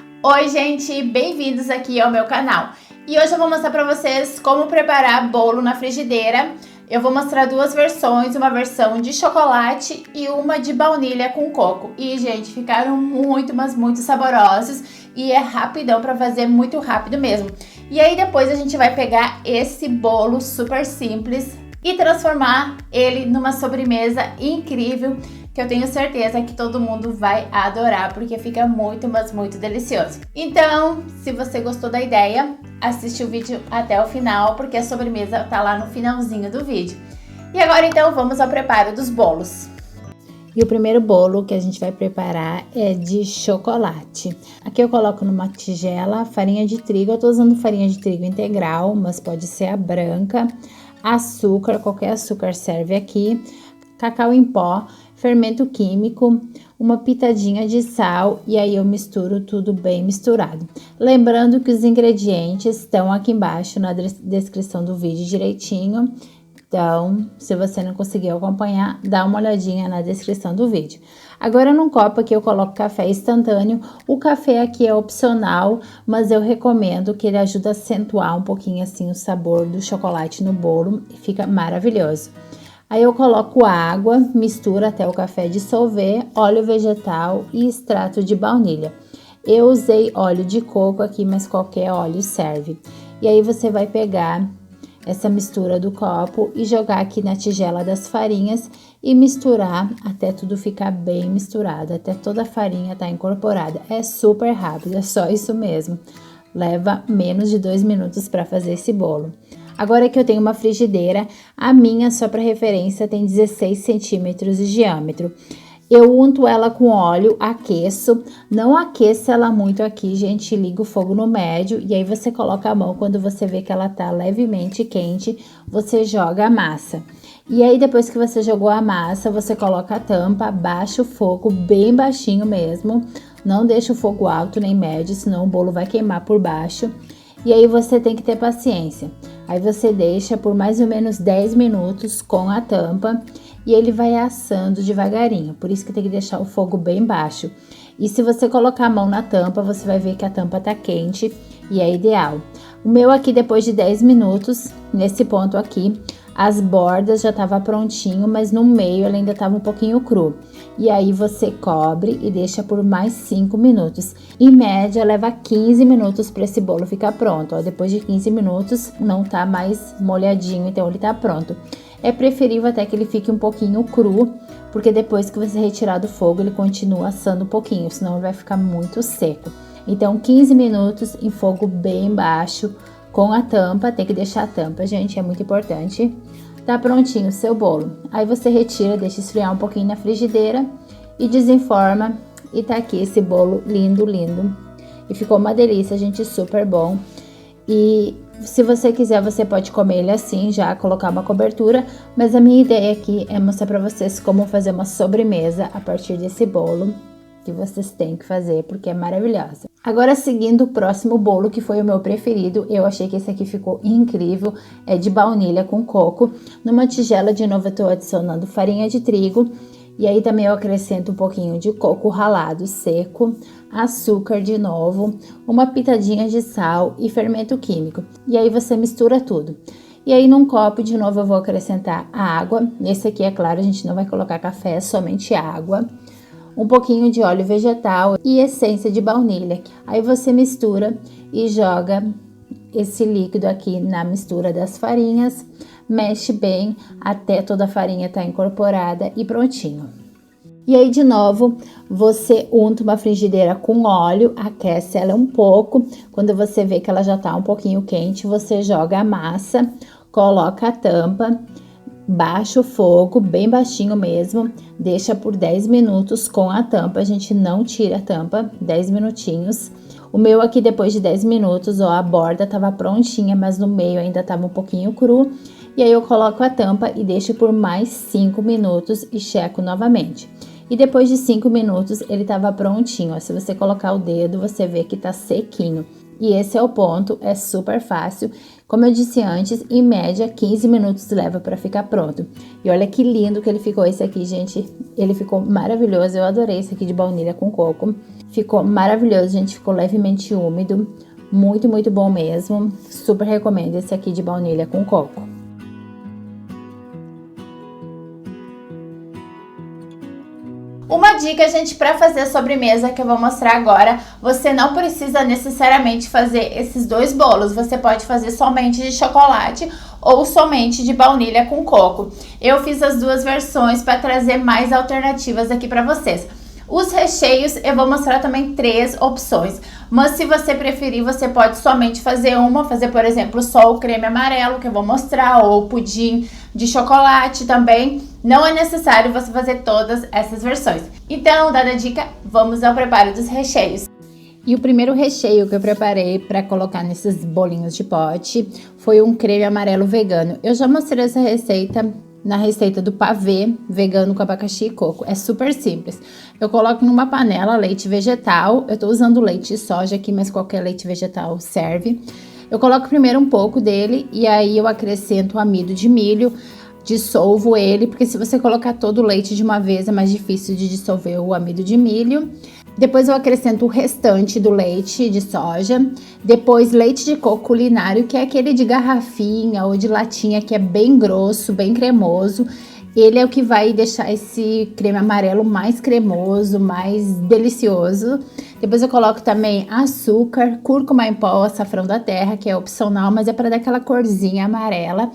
Oi gente, bem-vindos aqui ao meu canal. E hoje eu vou mostrar pra vocês como preparar bolo na frigideira. Eu vou mostrar duas versões, uma versão de chocolate e uma de baunilha com coco. E gente, ficaram muito, mas muito saborosos e é rapidão pra fazer, muito rápido mesmo. E aí depois a gente vai pegar esse bolo super simples e transformar ele numa sobremesa incrível, que eu tenho certeza que todo mundo vai adorar, porque fica muito, mas muito delicioso. Então, se você gostou da ideia, assiste o vídeo até o final, porque a sobremesa tá lá no finalzinho do vídeo. E agora, então, vamos ao preparo dos bolos. E o primeiro bolo que a gente vai preparar é de chocolate. Aqui eu coloco numa tigela farinha de trigo, eu tô usando farinha de trigo integral, mas pode ser a branca, açúcar, qualquer açúcar serve aqui, cacau em pó, fermento químico, uma pitadinha de sal e aí eu misturo tudo bem misturado. Lembrando que os ingredientes estão aqui embaixo na descrição do vídeo direitinho. Então, se você não conseguiu acompanhar, dá uma olhadinha na descrição do vídeo. Agora, num copo aqui eu coloco café instantâneo. O café aqui é opcional, mas eu recomendo que ele ajuda a acentuar um pouquinho assim o sabor do chocolate no bolo e fica maravilhoso. Aí eu coloco água, misturo até o café dissolver, óleo vegetal e extrato de baunilha. Eu usei óleo de coco aqui, mas qualquer óleo serve. E aí você vai pegar essa mistura do copo e jogar aqui na tigela das farinhas e misturar até tudo ficar bem misturado, até toda a farinha tá incorporada. É super rápido, é só isso mesmo. Leva menos de 2 minutos para fazer esse bolo. Agora que eu tenho uma frigideira, a minha, só para referência, tem 16 centímetros de diâmetro. Eu unto ela com óleo, aqueço, não aqueça ela muito aqui, gente, liga o fogo no médio e aí você coloca a mão, quando você vê que ela tá levemente quente, você joga a massa. E aí depois que você jogou a massa, você coloca a tampa, baixa o fogo bem baixinho mesmo, não deixa o fogo alto nem médio, senão o bolo vai queimar por baixo. E aí você tem que ter paciência. Aí você deixa por mais ou menos 10 minutos com a tampa e ele vai assando devagarinho. Por isso que tem que deixar o fogo bem baixo. E se você colocar a mão na tampa, você vai ver que a tampa tá quente e é ideal. O meu aqui, depois de 10 minutos, nesse ponto aqui, as bordas já tava prontinho, mas no meio ele ainda tava um pouquinho cru. E aí você cobre e deixa por mais 5 minutos. Em média, leva 15 minutos para esse bolo ficar pronto. Ó, depois de 15 minutos, não tá mais molhadinho, então ele tá pronto. É preferível até que ele fique um pouquinho cru, porque depois que você retirar do fogo, ele continua assando um pouquinho, senão ele vai ficar muito seco. Então, 15 minutos em fogo bem baixo, com a tampa, tem que deixar a tampa, gente, é muito importante. Tá prontinho o seu bolo. Aí você retira, deixa esfriar um pouquinho na frigideira e desenforma. E tá aqui esse bolo lindo, lindo. E ficou uma delícia, gente, super bom. E se você quiser, você pode comer ele assim, já colocar uma cobertura. Mas a minha ideia aqui é mostrar pra vocês como fazer uma sobremesa a partir desse bolo, que vocês têm que fazer, porque é maravilhosa. Agora, seguindo o próximo bolo, que foi o meu preferido, eu achei que esse aqui ficou incrível, é de baunilha com coco. Numa tigela, de novo, eu tô adicionando farinha de trigo, e aí também eu acrescento um pouquinho de coco ralado seco, açúcar de novo, uma pitadinha de sal e fermento químico. E aí você mistura tudo. E aí num copo, de novo, eu vou acrescentar a água. Nesse aqui, é claro, a gente não vai colocar café, é somente água. Um pouquinho de óleo vegetal e essência de baunilha. Aí você mistura e joga esse líquido aqui na mistura das farinhas, mexe bem até toda a farinha estar incorporada e prontinho. E aí, de novo, você unta uma frigideira com óleo, aquece ela um pouco. Quando você vê que ela já tá um pouquinho quente, você joga a massa, coloca a tampa, baixa o fogo, bem baixinho mesmo, deixa por 10 minutos com a tampa, a gente não tira a tampa, 10 minutinhos. O meu aqui, depois de 10 minutos, ó, a borda tava prontinha, mas no meio ainda tava um pouquinho cru. E aí eu coloco a tampa e deixo por mais 5 minutos e checo novamente. E depois de 5 minutos ele tava prontinho, ó, se você colocar o dedo, você vê que tá sequinho. E esse é o ponto, é super fácil Como eu disse antes, em média 15 minutos leva para ficar pronto. E olha que lindo que ele ficou esse aqui, gente. Ele ficou maravilhoso, eu adorei esse aqui de baunilha com coco. Ficou maravilhoso, gente, ficou levemente úmido. Muito, muito bom mesmo. Super recomendo esse aqui de baunilha com coco. Uma dica, gente, para fazer a sobremesa que eu vou mostrar agora, você não precisa necessariamente fazer esses dois bolos. Você pode fazer somente de chocolate ou somente de baunilha com coco. Eu fiz as duas versões para trazer mais alternativas aqui para vocês. Os recheios, eu vou mostrar também 3 opções, mas se você preferir, você pode somente fazer uma, fazer, por exemplo, só o creme amarelo, que eu vou mostrar, ou pudim de chocolate também. Não é necessário você fazer todas essas versões. Então, dada a dica, vamos ao preparo dos recheios. E o primeiro recheio que eu preparei para colocar nesses bolinhos de pote foi um creme amarelo vegano. Eu já mostrei essa receita na receita do pavê vegano com abacaxi e coco. É super simples. Eu coloco numa panela leite vegetal. Eu tô usando leite de soja aqui, mas qualquer leite vegetal serve. Eu coloco primeiro um pouco dele e aí eu acrescento o amido de milho, dissolvo ele, porque se você colocar todo o leite de uma vez é mais difícil de dissolver o amido de milho. Depois eu acrescento o restante do leite de soja. Depois leite de coco culinário, que é aquele de garrafinha ou de latinha, que é bem grosso, bem cremoso. Ele é o que vai deixar esse creme amarelo mais cremoso, mais delicioso. Depois eu coloco também açúcar, cúrcuma em pó, açafrão da terra, que é opcional, mas é para dar aquela corzinha amarela.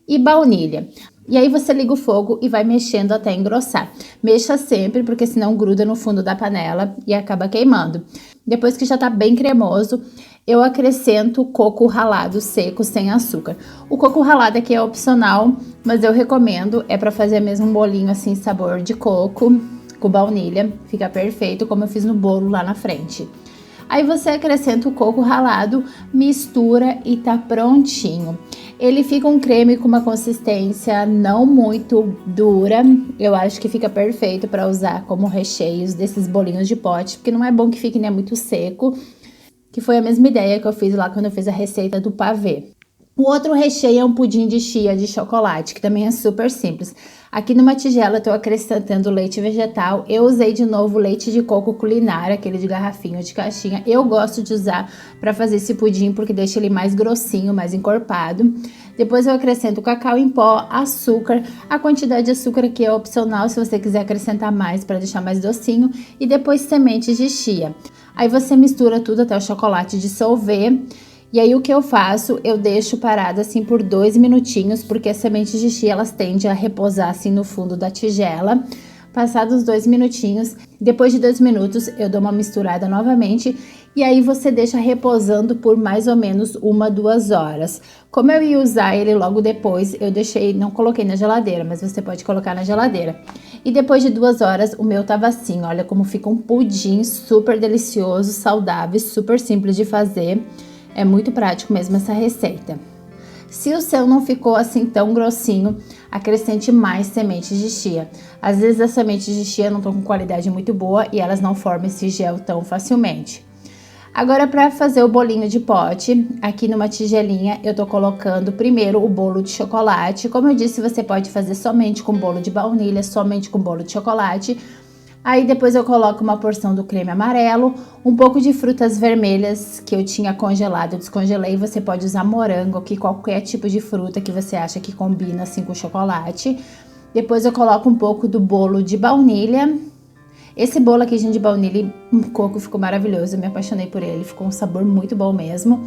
E baunilha. E aí você liga o fogo e vai mexendo até engrossar. Mexa sempre, porque senão gruda no fundo da panela e acaba queimando. Depois que já tá bem cremoso, eu acrescento coco ralado seco sem açúcar. O coco ralado aqui é opcional, mas eu recomendo, é para fazer mesmo um bolinho assim, sabor de coco com baunilha. Fica perfeito, como eu fiz no bolo lá na frente. Aí você acrescenta o coco ralado, mistura e tá prontinho. Ele fica um creme com uma consistência não muito dura. Eu acho que fica perfeito para usar como recheios desses bolinhos de pote, porque não é bom que fique nem muito seco, que foi a mesma ideia que eu fiz lá quando eu fiz a receita do pavê. O outro recheio é um pudim de chia de chocolate, que também é super simples. Aqui numa tigela eu tô acrescentando leite vegetal. Eu usei de novo leite de coco culinário, aquele de garrafinha ou de caixinha. Eu gosto de usar para fazer esse pudim porque deixa ele mais grossinho, mais encorpado. Depois eu acrescento cacau em pó, açúcar. A quantidade de açúcar aqui é opcional se você quiser acrescentar mais para deixar mais docinho. E depois sementes de chia. Aí você mistura tudo até o chocolate dissolver. E aí o que eu faço, eu deixo parado assim por 2 minutinhos, porque as sementes de chia elas tendem a repousar assim no fundo da tigela. Passados 2 minutinhos, depois de 2 minutos eu dou uma misturada novamente e aí você deixa repousando por mais ou menos 1, 2 horas. Como eu ia usar ele logo depois, eu deixei, não coloquei na geladeira, mas você pode colocar na geladeira. E depois de 2 horas, o meu tava assim, olha como fica um pudim super delicioso, saudável, super simples de fazer. É muito prático mesmo essa receita. Se o seu não ficou assim tão grossinho, acrescente mais sementes de chia. Às vezes as sementes de chia não estão com qualidade muito boa e elas não formam esse gel tão facilmente. Agora para fazer o bolinho de pote, aqui numa tigelinha eu tô colocando primeiro o bolo de chocolate. Como eu disse, você pode fazer somente com bolo de baunilha, somente com bolo de chocolate. Aí depois eu coloco uma porção do creme amarelo, um pouco de frutas vermelhas que eu tinha congelado, eu descongelei. Você pode usar morango aqui, qualquer tipo de fruta que você acha que combina assim com chocolate. Depois eu coloco um pouco do bolo de baunilha. Esse bolo aqui, gente, de baunilha e coco ficou maravilhoso, eu me apaixonei por ele, ficou um sabor muito bom mesmo.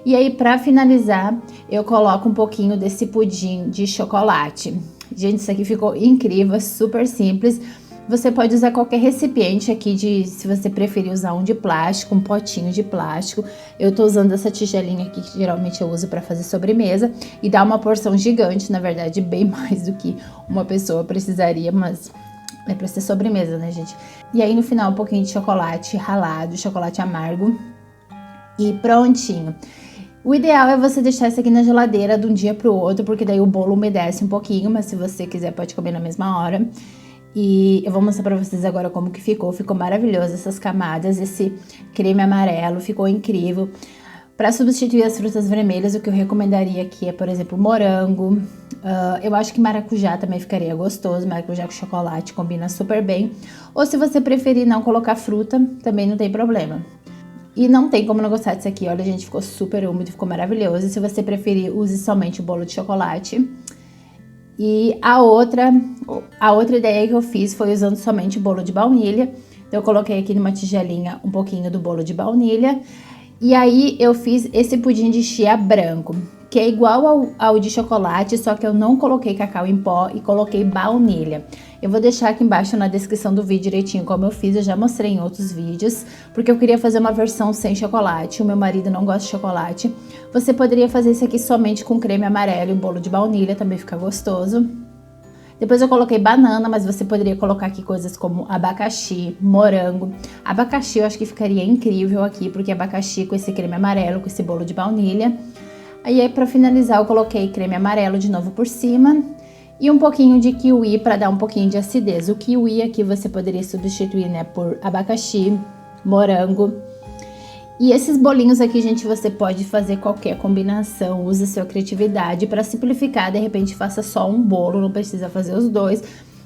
E aí, pra finalizar, eu coloco um pouquinho desse pudim de chocolate. Gente, isso aqui ficou incrível, super simples. Você pode usar qualquer recipiente aqui, se você preferir usar um de plástico, um potinho de plástico. Eu tô usando essa tigelinha aqui, que geralmente eu uso para fazer sobremesa. E dá uma porção gigante, na verdade, bem mais do que uma pessoa precisaria, mas é pra ser sobremesa, né, gente? E aí, no final, um pouquinho de chocolate ralado, chocolate amargo. E prontinho. O ideal é você deixar isso aqui na geladeira de um dia pro outro, porque daí o bolo umedece um pouquinho, mas se você quiser pode comer na mesma hora. E eu vou mostrar pra vocês agora como que ficou. Ficou maravilhoso essas camadas, esse creme amarelo, ficou incrível. Para substituir as frutas vermelhas, o que eu recomendaria aqui é, por exemplo, morango. Eu acho que maracujá também ficaria gostoso. Maracujá com chocolate combina super bem. Ou se você preferir não colocar fruta, também não tem problema. E não tem como não gostar disso aqui. Olha, gente, ficou super úmido, ficou maravilhoso. Se você preferir, use somente o bolo de chocolate. E a outra ideia que eu fiz foi usando somente o bolo de baunilha. Então, eu coloquei aqui numa tigelinha um pouquinho do bolo de baunilha. E aí, eu fiz esse pudim de chia branco, que é igual ao de chocolate, só que eu não coloquei cacau em pó e coloquei baunilha. Eu vou deixar aqui embaixo na descrição do vídeo direitinho como eu fiz, eu já mostrei em outros vídeos, porque eu queria fazer uma versão sem chocolate, o meu marido não gosta de chocolate. Você poderia fazer isso aqui somente com creme amarelo e bolo de baunilha, também fica gostoso. Depois eu coloquei banana, mas você poderia colocar aqui coisas como abacaxi, morango. Abacaxi eu acho que ficaria incrível aqui, porque abacaxi com esse creme amarelo, com esse bolo de baunilha. Aí pra finalizar eu coloquei creme amarelo de novo por cima e um pouquinho de kiwi para dar um pouquinho de acidez. O kiwi aqui você poderia substituir, né, por abacaxi, morango. E esses bolinhos aqui, gente, você pode fazer qualquer combinação, use sua criatividade. Para simplificar, de repente, faça só um bolo, não precisa fazer os dois.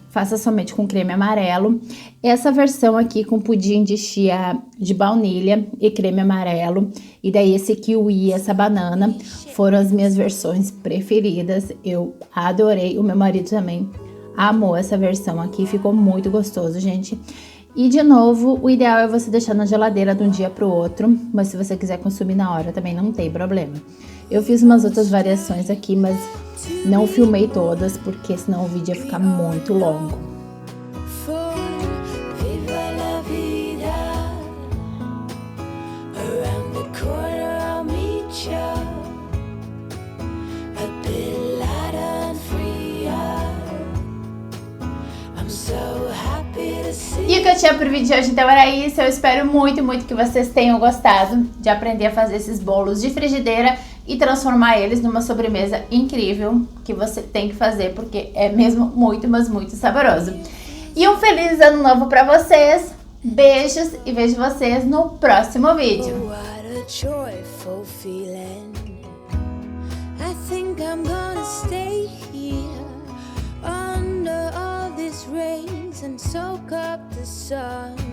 Faça somente com creme amarelo. Essa versão aqui com pudim de chia de baunilha e creme amarelo. E daí esse kiwi, essa banana, foram as minhas versões preferidas. Eu adorei, o meu marido também amou essa versão aqui, ficou muito gostoso, gente. E de novo, o ideal é você deixar na geladeira de um dia para o outro, mas se você quiser consumir na hora também não tem problema. Eu fiz umas outras variações aqui, mas não filmei todas, porque senão o vídeo ia ficar muito longo. E o que eu tinha pro vídeo de hoje então era isso. Eu espero muito, muito que vocês tenham gostado de aprender a fazer esses bolos de frigideira e transformar eles numa sobremesa incrível que você tem que fazer, porque é mesmo muito, mas muito saboroso. E um feliz ano novo pra vocês. Beijos e vejo vocês no próximo vídeo. And soak up the sun.